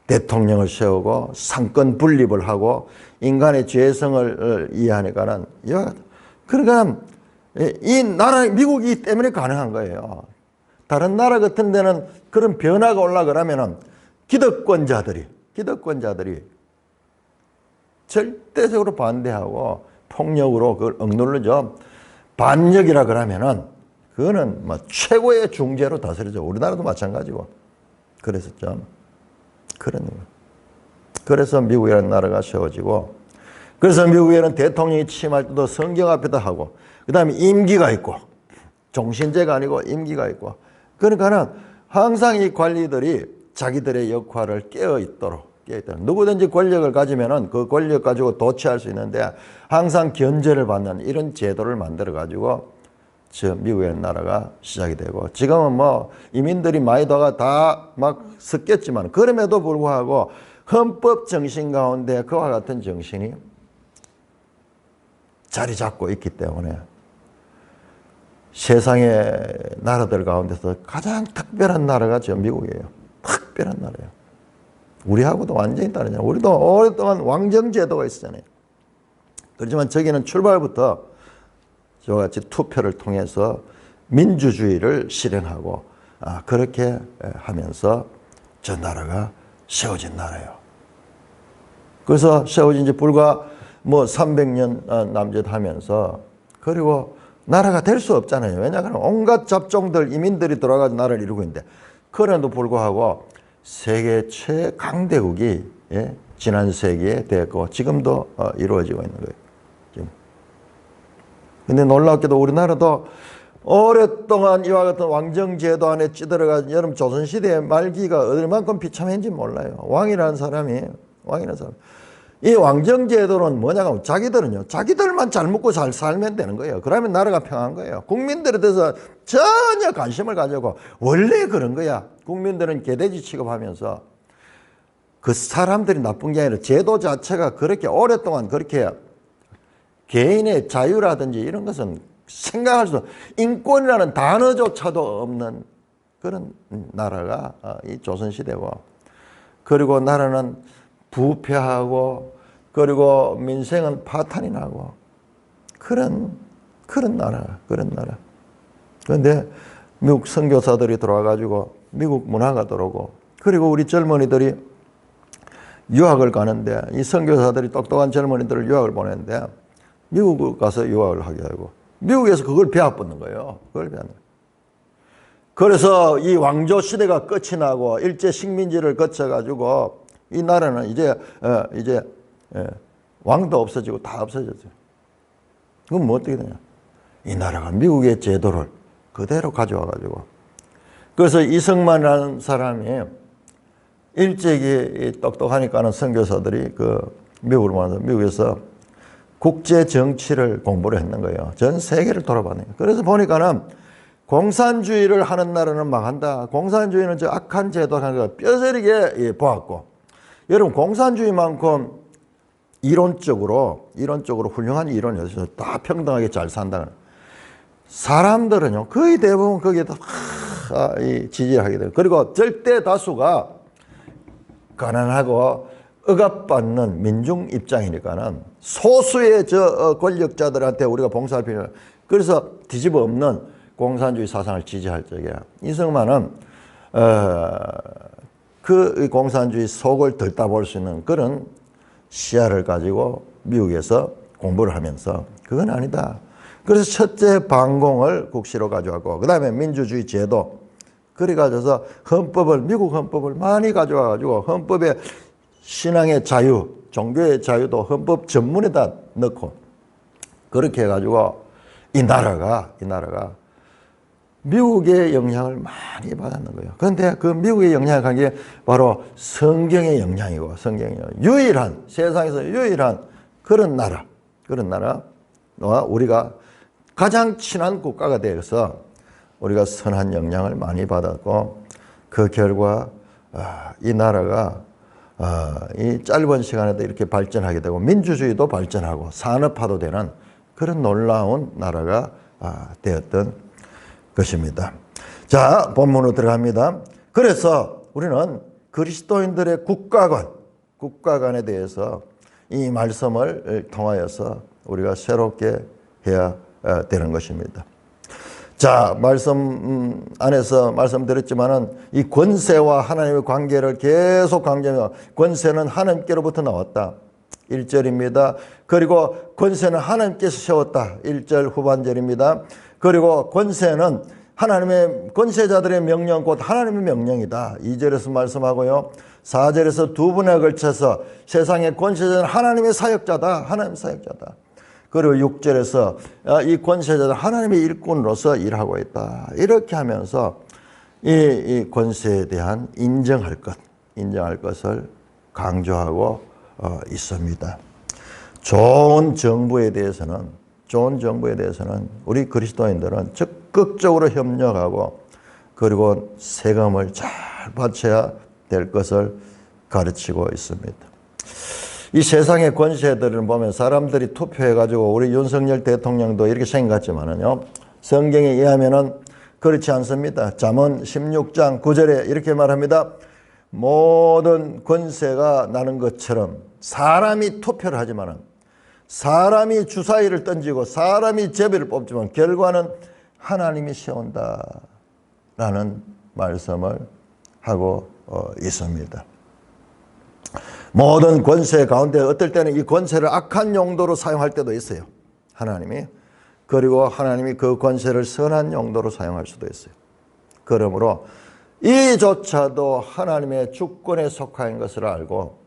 대통령을 세우고 상권 분립을 하고 인간의 죄성을 이해하니까는 그러니까 이 나라 미국이기 때문에 가능한 거예요. 다른 나라 같은 데는 그런 변화가 올라 그러면은 기득권자들이 절대적으로 반대하고 폭력으로 그걸 억누르죠. 반역이라 그러면은 그거는 뭐 최고의 중죄로 다스리죠. 우리나라도 마찬가지고. 그랬었죠. 그런 거예요. 그래서 미국이라는 나라가 세워지고 그래서 미국에는 대통령이 취임할 때도 성경 앞에다 하고 그 다음에 임기가 있고 종신제가 아니고 임기가 있고 그러니까는 항상 이 관리들이 자기들의 역할을 깨어있도록 누구든지 권력을 가지면은 그 권력 가지고 도취할 수 있는데 항상 견제를 받는 이런 제도를 만들어 가지고 저 미국의 나라가 시작이 되고 지금은 뭐 이민들이 많이 다 막 섞였지만 그럼에도 불구하고 헌법 정신 가운데 그와 같은 정신이 자리 잡고 있기 때문에 세상의 나라들 가운데서 가장 특별한 나라가 저 미국이에요. 특별한 나라예요. 우리하고도 완전히 다르잖아요. 우리도 오랫동안 왕정제도가 있었잖아요. 그렇지만 저기는 출발부터 저와 같이 투표를 통해서 민주주의를 실행하고 그렇게 하면서 저 나라가 세워진 나라예요. 그래서 세워진 지 불과 뭐 300년 남짓 하면서 그리고 나라가 될 수 없잖아요. 왜냐하면 온갖 잡종들 이민들이 들어가서 나라를 이루고 있는데 그럼에도 불구하고 세계 최강대국이 지난 세기에 됐고 지금도 이루어지고 있는 거예요. 지금. 근데 놀랍게도 우리나라도 오랫동안 이와 같은 왕정제도 안에 찌들어가지고 여러분 조선시대의 말기가 얼마만큼 비참했는지 몰라요. 왕이라는 사람이 이 왕정제도는 뭐냐면 자기들만 잘 먹고 잘 살면 되는 거예요. 그러면 나라가 평안한 거예요. 국민들에 대해서 전혀 관심을 가지고 원래 그런 거야. 국민들은 개돼지 취급하면서 그 사람들이 나쁜 게 아니라 제도 자체가 그렇게 오랫동안 그렇게 개인의 자유라든지 이런 것은 생각할 수 인권이라는 단어조차도 없는 그런 나라가 이 조선시대고 그리고 나라는 부패하고 그리고 민생은 파탄이 나고 그런 나라. 그런데 미국 선교사들이 들어와가지고 미국 문화가 들어오고 그리고 우리 젊은이들이 유학을 가는데 이 선교사들이 똑똑한 젊은이들을 유학을 보내는데 미국 가서 유학을 하게 하고 미국에서 그걸 배워보는 거예요. 그래서 이 왕조 시대가 끝이 나고 일제 식민지를 거쳐가지고 이 나라는 이제 왕도 없어지고 다 없어졌어요. 그럼 뭐 어떻게 되냐? 이 나라가 미국의 제도를 그대로 가져와가지고 그래서 이승만이라는 사람이 일찍이 똑똑하니까는 선교사들이 그 미국으로 와서 미국에서 국제 정치를 공부를 했는 거예요. 전 세계를 돌아봤네요. 그래서 보니까는 공산주의를 하는 나라는 망한다. 공산주의는 저 악한 제도라는 걸 뼈저리게 보았고 여러분 공산주의만큼 이론적으로 훌륭한 이론이 있어서 다 평등하게 잘 산다는 사람들은요 거의 대부분 거기에 다 지지를 하게 돼요. 그리고 절대 다수가 가난하고 억압받는 민중 입장이니까는 소수의 저 권력자들한테 우리가 봉사할 필요는 그래서 뒤집어 엎는 공산주의 사상을 지지할 적이야. 이승만은 그 공산주의 속을 들여다볼 수 있는 그런 시야를 가지고 미국에서 공부를 하면서 그건 아니다. 그래서 첫째 반공을 국시로 가져왔고 그 다음에 민주주의 제도 그래 가져서 미국 헌법을 많이 가져와 가지고 헌법에 신앙의 자유, 종교의 자유도 헌법 전문에다 넣고 그렇게 해가지고 이 나라가 미국의 영향을 많이 받았는 거예요. 그런데 그 미국의 영향을 간 게 바로 성경의 영향이고 유일한 세상에서 유일한 그런 나라와 우리가 가장 친한 국가가 되어서 우리가 선한 영향을 많이 받았고 그 결과 이 나라가 이 짧은 시간에도 이렇게 발전하게 되고 민주주의도 발전하고 산업화도 되는 그런 놀라운 나라가 되었던 것입니다. 자, 본문으로 들어갑니다. 그래서 우리는 그리스도인들의 국가관에 대해서 이 말씀을 통하여서 우리가 새롭게 해야 되는 것입니다. 자, 말씀 안에서 말씀드렸지만은 이 권세와 하나님의 관계를 계속 강조하며 권세는 하나님께로부터 나왔다. 1절입니다. 그리고 권세는 하나님께서 세웠다. 1절 후반절입니다. 그리고 권세는 하나님의 권세자들의 명령 곧 하나님의 명령이다. 2절에서 말씀하고요. 4절에서 두 번에 걸쳐서 세상의 권세자는 하나님의 사역자다. 하나님의 사역자다. 그리고 6절에서 이 권세자들 하나님의 일꾼으로서 일하고 있다. 이렇게 하면서 이 권세에 대한 인정할 것을 강조하고 있습니다. 좋은 정부에 대해서는 우리 그리스도인들은 적극적으로 협력하고 그리고 세금을 잘 바쳐야 될 것을 가르치고 있습니다. 이 세상의 권세들을 보면 사람들이 투표해가지고 우리 윤석열 대통령도 이렇게 생각했지만은요, 성경에 의하면은 그렇지 않습니다. 잠언 16장 9절에 이렇게 말합니다. 모든 권세가 나는 것처럼 사람이 투표를 하지만은 사람이 주사위를 던지고 사람이 제비를 뽑지만 결과는 하나님이 세운다라는 말씀을 하고 있습니다. 모든 권세 가운데 어떨 때는 이 권세를 악한 용도로 사용할 때도 있어요. 하나님이. 그리고 하나님이 그 권세를 선한 용도로 사용할 수도 있어요. 그러므로 이조차도 하나님의 주권에 속한 것을 알고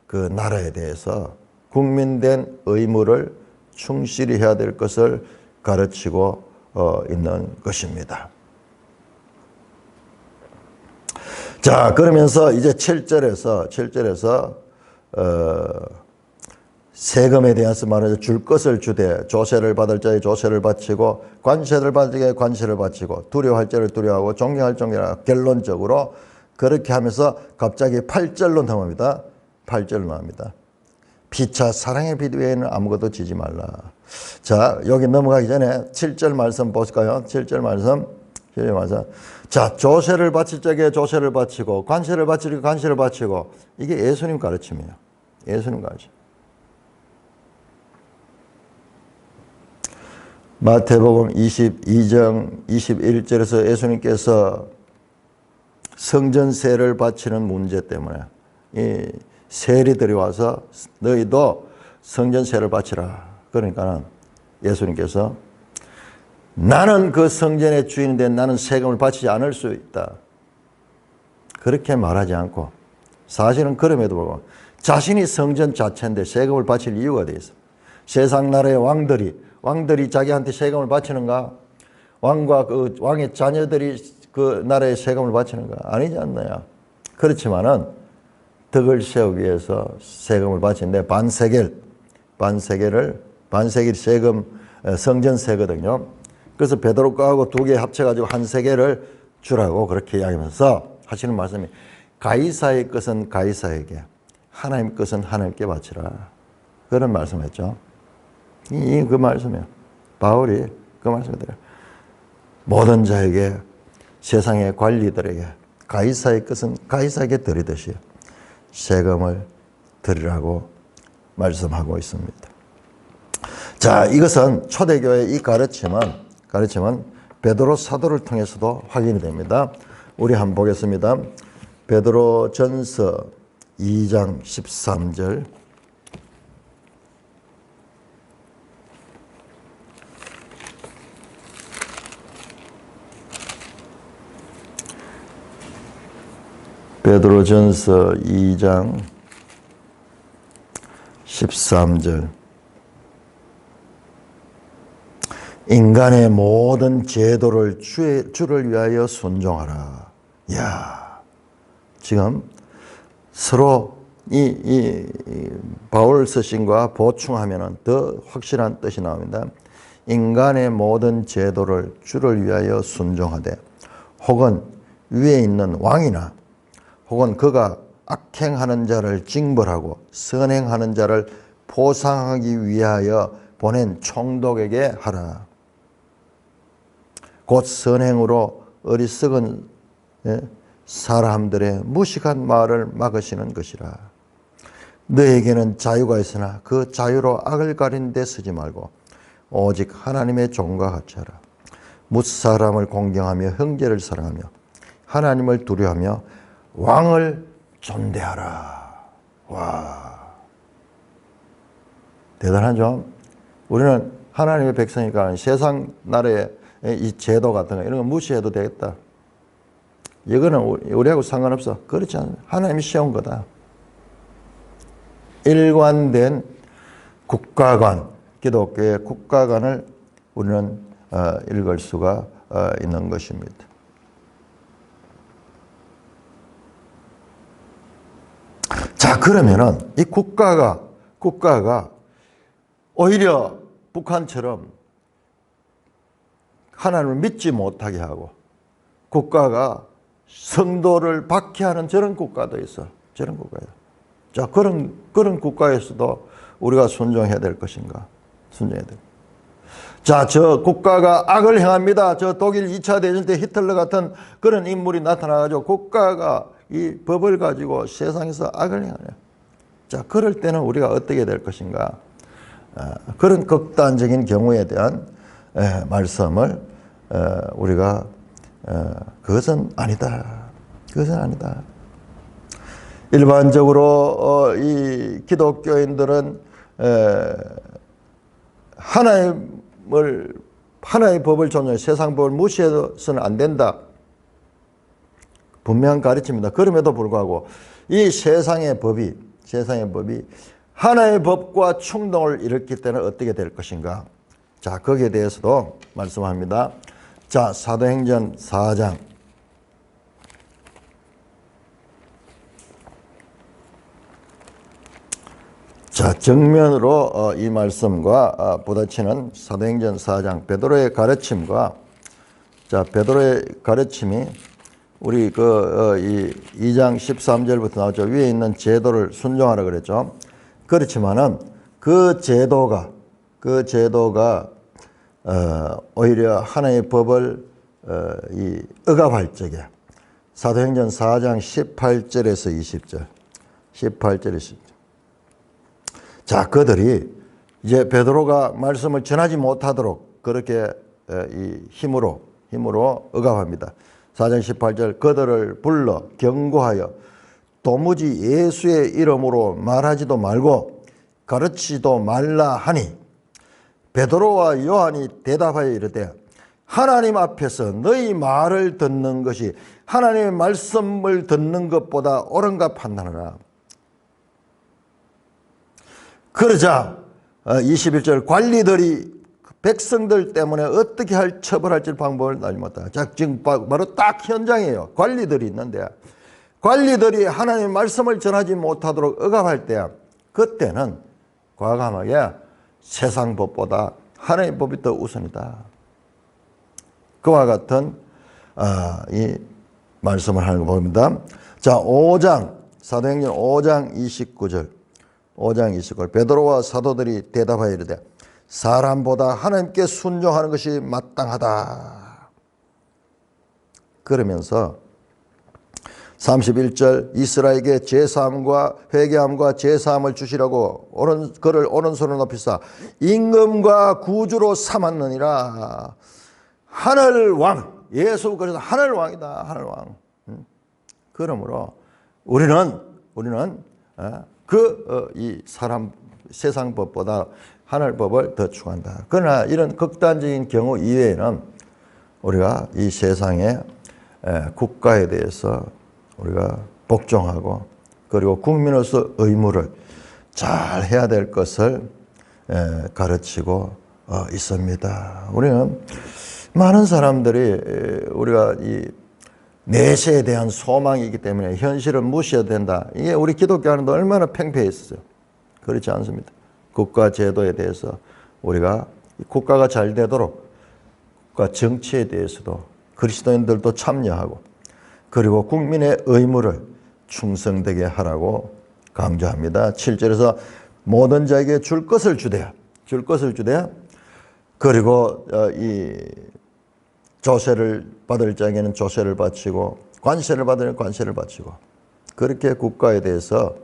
그 나라에 대해서 국민된 의무를 충실히 해야 될 것을 가르치고 있는 것입니다. 자, 그러면서 이제 7절에서 세금에 대해서 말하죠. 줄 것을 주되 조세를 받을 자에 조세를 바치고 관세를 받을 자에 관세를 바치고 두려워할 자를 두려워하고 존경할 존경하라. 결론적으로 그렇게 하면서 갑자기 8절로 나옵니다. 8절로 나옵니다. 피차 사랑의 빛 외에는 아무것도 지지 말라. 자, 여기 넘어가기 전에 7절 말씀 볼까요? 7절 말씀. 자, 조세를 바칠 적에 조세를 바치고 관세를 바칠 적에 관세를 바치고 이게 예수님 가르침이에요. 예수님 가르침. 마태복음 22장 21절에서 예수님께서 성전세를 바치는 문제 때문에 이 세리들이 와서 너희도 성전세를 바치라. 그러니까 예수님께서 나는 그 성전의 주인인데 나는 세금을 바치지 않을 수 있다. 그렇게 말하지 않고 사실은 그럼에도 불구하고 자신이 성전 자체인데 세금을 바칠 이유가 돼 있어. 세상 나라의 왕들이 자기한테 세금을 바치는가? 왕과 그 왕의 자녀들이 그 나라에 세금을 바치는가? 아니지 않나요? 그렇지만은 덕을 세우기 위해서 세금을 바치는데 반세겔이 세금 성전세거든요. 그래서 베드로 거하고 두 개 합쳐가지고 한 세겔을 주라고 그렇게 이야기하면서 하시는 말씀이 가이사의 것은 가이사에게 하나님 것은 하나님께 바치라. 그런 말씀했죠. 그 말씀이에요. 바울이 그 말씀을 드려요. 모든 자에게 세상의 관리들에게 가이사의 것은 가이사에게 드리듯이 세금을 드리라고 말씀하고 있습니다. 자, 이것은 초대교회의 이 가르침은 베드로 사도를 통해서도 확인이 됩니다. 우리 한번 보겠습니다. 베드로 전서 2장 13절. 베드로 전서 2장 13절. 인간의 모든 제도를 주를 위하여 순종하라. 이야, 지금 서로 이 바울 서신과 보충하면 더 확실한 뜻이 나옵니다. 인간의 모든 제도를 주를 위하여 순종하되, 혹은 위에 있는 왕이나 혹은 그가 악행하는 자를 징벌하고 선행하는 자를 보상하기 위하여 보낸 총독에게 하라. 곧 선행으로 어리석은 사람들의 무식한 말을 막으시는 것이라. 너에게는 자유가 있으나 그 자유로 악을 가린 데 쓰지 말고 오직 하나님의 종과 같이 하라. 뭇사람을 공경하며 형제를 사랑하며 하나님을 두려워하며 왕을 존대하라. 와, 대단하죠? 우리는 하나님의 백성이니까 세상 나라의 이 제도 같은 거 이런 거 무시해도 되겠다. 이거는 우리하고 상관없어. 그렇지 않아요. 하나님이 세운 거다. 일관된 국가관, 기독교의 국가관을 우리는 읽을 수가 있는 것입니다. 자, 그러면은 이 국가가 오히려 북한처럼 하나님을 믿지 못하게 하고 국가가 성도를 박해하는 저런 국가도 있어. 저런 국가예요. 자, 그런 국가에서도 우리가 순종해야 될 것인가? 순종해야 될. 자, 저 국가가 악을 행합니다. 저 독일 2차 대전 때 히틀러 같은 그런 인물이 나타나가지고 국가가 이 법을 가지고 세상에서 악을 행하냐. 자, 그럴 때는 우리가 어떻게 될 것인가? 그런 극단적인 경우에 대한 말씀을 우리가 그것은 아니다. 그것은 아니다. 일반적으로 이 기독교인들은 하나의 법을 존중해 세상 법을 무시해서는 안 된다. 분명한 가르침입니다. 그럼에도 불구하고 이 세상의 법이 하나의 법과 충동을 일으킬 때는 어떻게 될 것인가? 자, 거기에 대해서도 말씀합니다. 자, 사도행전 4장. 자, 정면으로 이 말씀과 부딪히는 사도행전 4장 베드로의 가르침과 자, 베드로의 가르침이 우리 이 2장 13절부터 나오죠. 위에 있는 제도를 순종하라 그랬죠. 그렇지만은 그 제도가 오히려 하나의 법을 억압할 적에 사도행전 4장 18절에서 20절 18절에서 20절 자, 그들이 이제 베드로가 말씀을 전하지 못하도록 그렇게 이 힘으로 억압합니다. 4장 18절 그들을 불러 경고하여 도무지 예수의 이름으로 말하지도 말고 가르치지도 말라 하니 베드로와 요한이 대답하여 이르되 하나님 앞에서 너희 말을 듣는 것이 하나님의 말씀을 듣는 것보다 옳은가 판단하라. 그러자 21절 관리들이 백성들 때문에 어떻게 처벌할지 방법을 알지 못하다. 자, 지금 바로 딱 현장이에요. 관리들이 있는데 관리들이 하나님의 말씀을 전하지 못하도록 억압할 때 그때는 과감하게 세상 법보다 하나님의 법이 더 우선이다. 그와 같은 이 말씀을 하는 거 봅니다. 자, 5장 사도행전 5장 29절 5장 29절 베드로와 사도들이 대답하여 이르되 사람보다 하나님께 순종하는 것이 마땅하다. 그러면서 31절 이스라엘에게 제사함과 회개함과 제사함을 주시라고 그를 오른손으로 높이사 임금과 구주로 삼았느니라. 하늘왕, 예수 그리스도 하늘왕이다. 하늘왕. 그러므로 우리는 이 사람 세상 법보다 하늘 법을 더 추구한다. 그러나 이런 극단적인 경우 이외에는 우리가 이 세상의 국가에 대해서 우리가 복종하고 그리고 국민으로서 의무를 잘 해야 될 것을 가르치고 있습니다. 우리는 많은 사람들이 우리가 이 내세에 대한 소망이 있기 때문에 현실을 무시해야 된다. 이게 우리 기독교하는데 얼마나 팽팽해 있어요. 그렇지 않습니다. 국가 제도에 대해서 우리가 국가가 잘 되도록 국가 정치에 대해서도 그리스도인들도 참여하고 그리고 국민의 의무를 충성되게 하라고 강조합니다. 7절에서 모든 자에게 줄 것을 주되 그리고 이 조세를 받을 자에게는 조세를 바치고 관세를 받으면 관세를 바치고 그렇게 국가에 대해서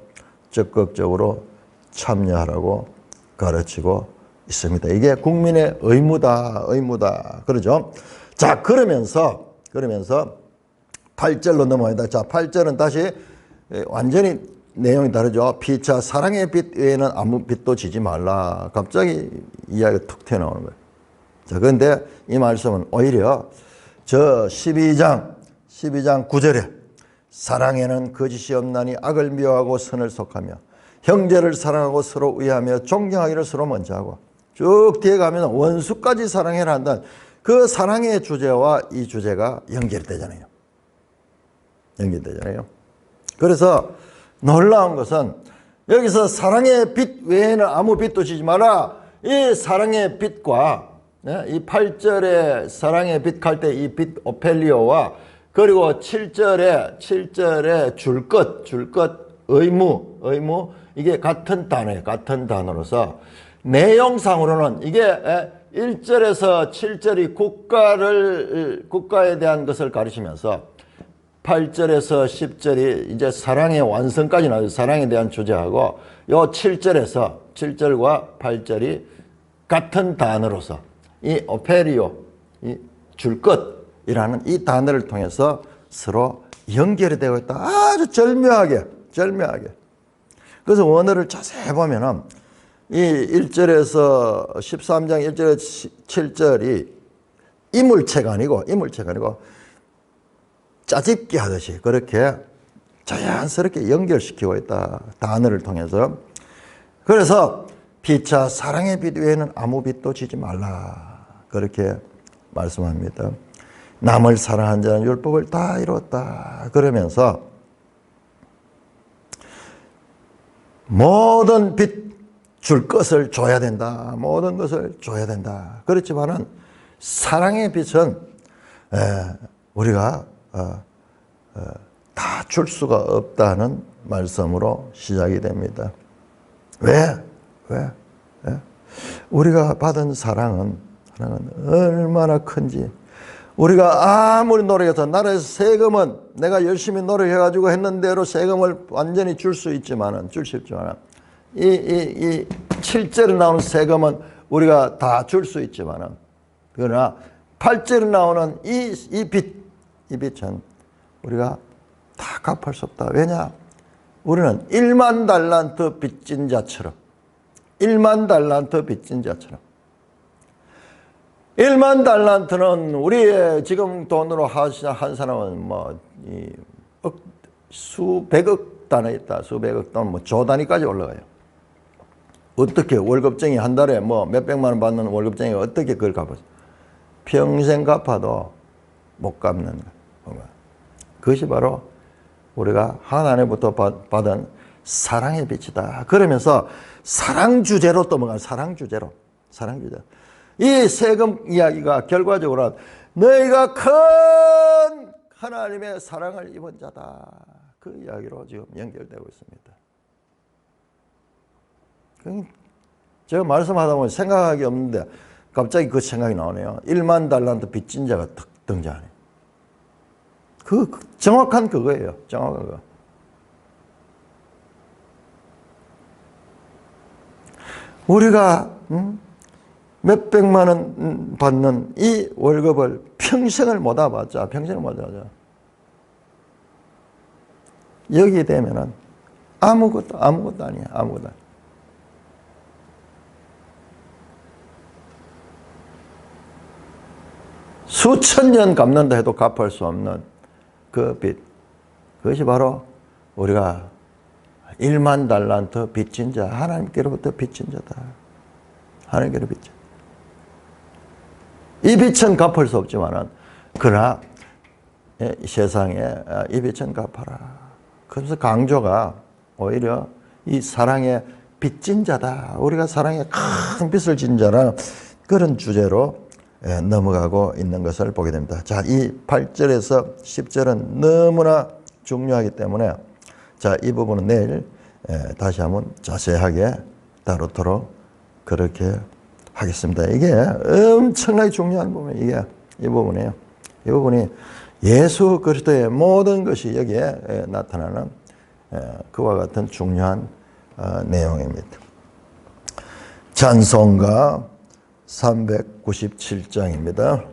적극적으로 참여하라고 가르치고 있습니다. 이게 국민의 의무다. 그러죠? 자, 그러면서 8절로 넘어갑니다. 자, 8절은 다시 완전히 내용이 다르죠. 피차 사랑의 빛 외에는 아무 빛도 지지 말라. 갑자기 이야기가 툭 튀어나오는 거예요. 자, 그런데 이 말씀은 오히려 저 12장 9절에 사랑에는 거짓이 없나니 악을 미워하고 선을 속하며 형제를 사랑하고 서로 의하며 존경하기를 서로 먼저 하고 쭉 뒤에 가면 원수까지 사랑해라 한다는 그 사랑의 주제와 이 주제가 연결되잖아요. 그래서 놀라운 것은 여기서 사랑의 빛 외에는 아무 빛도 지지 마라. 이 사랑의 빛과 이 8절에 사랑의 빛 할 때 이 빛 오펠리오와 그리고 7절에 줄 것 의무 이게 같은 단어로서 내용상으로는 이게 1절에서 7절이 국가에 대한 것을 가르치면서 8절에서 10절이 이제 사랑의 완성까지 나와요. 사랑에 대한 주제하고 요 7절과 8절이 같은 단어로서 이 오페리오, 이 줄 것이라는 이 단어를 통해서 서로 연결이 되고 있다. 아주 절묘하게. 그래서 원어를 자세히 보면은 이 1절에서 13장 1절에서 7절이 이물체가 아니고 짜집기 하듯이 그렇게 자연스럽게 연결시키고 있다. 단어를 통해서. 그래서 피차 사랑의 빛 외에는 아무 빛도 지지 말라. 그렇게 말씀합니다. 남을 사랑하는 자는 율법을 다 이뤘다. 그러면서 모든 빛 줄 것을 줘야 된다. 모든 것을 줘야 된다. 그렇지만은 사랑의 빛은 우리가 다 줄 수가 없다는 말씀으로 시작이 됩니다. 왜? 우리가 받은 사랑은 얼마나 큰지 우리가 아무리 노력해서 나라에서 세금은 내가 열심히 노력해가지고 했는 대로 세금을 완전히 줄 수 있지만은 이 7절에 나오는 세금은 우리가 다 줄 수 있지만은 그러나 8절에 나오는 이 빛은 우리가 다 갚을 수 없다. 왜냐? 우리는 1만 달란트 빚진 자처럼 1만 달란트는 우리의 지금 돈으로 한 사람은 수백억 단에 있다. 수백억 돈, 조 단위까지 올라가요. 어떻게 월급쟁이 한 달에 몇백만 원 받는 월급쟁이가 어떻게 그걸 갚았어? 평생 갚아도 못 갚는 거야. 그것이 바로 우리가 하나님부터 받은 사랑의 빛이다. 그러면서 사랑 주제로 넘어가요. 사랑 주제로. 이 세금 이야기가 결과적으로 너희가 큰 하나님의 사랑을 입은 자다. 그 이야기로 지금 연결되고 있습니다. 제가 말씀하다 보면 생각하기 없는데 갑자기 그 생각이 나오네요. 1만 달란트 빚진 자가 탁 등장하네. 정확한 그거예요. 정확한 거. 우리가 몇백만 원 받는 이 월급을 평생을 못 와봤자, 평생을 못 와봤자. 여기 되면은 아무것도 아니야, 아무것도 아니야. 수천 년 갚는다 해도 갚을 수 없는 그 빚. 그것이 바로 우리가 1만 달란트 빚진 자, 하나님께로부터 빚진 자다. 하나님께로 빚진 자. 이 빚은 갚을 수 없지만은, 그러나 세상에 이 빚은 갚아라. 그래서 강조가 오히려 이 사랑의 빚진 자다. 우리가 사랑의 큰 빚을 진 자라, 그런 주제로 넘어가고 있는 것을 보게 됩니다. 자, 이 8절에서 10절은 너무나 중요하기 때문에, 자, 이 부분은 내일 다시 한번 자세하게 다루도록 그렇게 하겠습니다. 이게 엄청나게 중요한 부분이에요. 이 부분이에요. 이 부분이 예수 그리스도의 모든 것이 여기에 나타나는 그와 같은 중요한 내용입니다. 찬송가 397장입니다.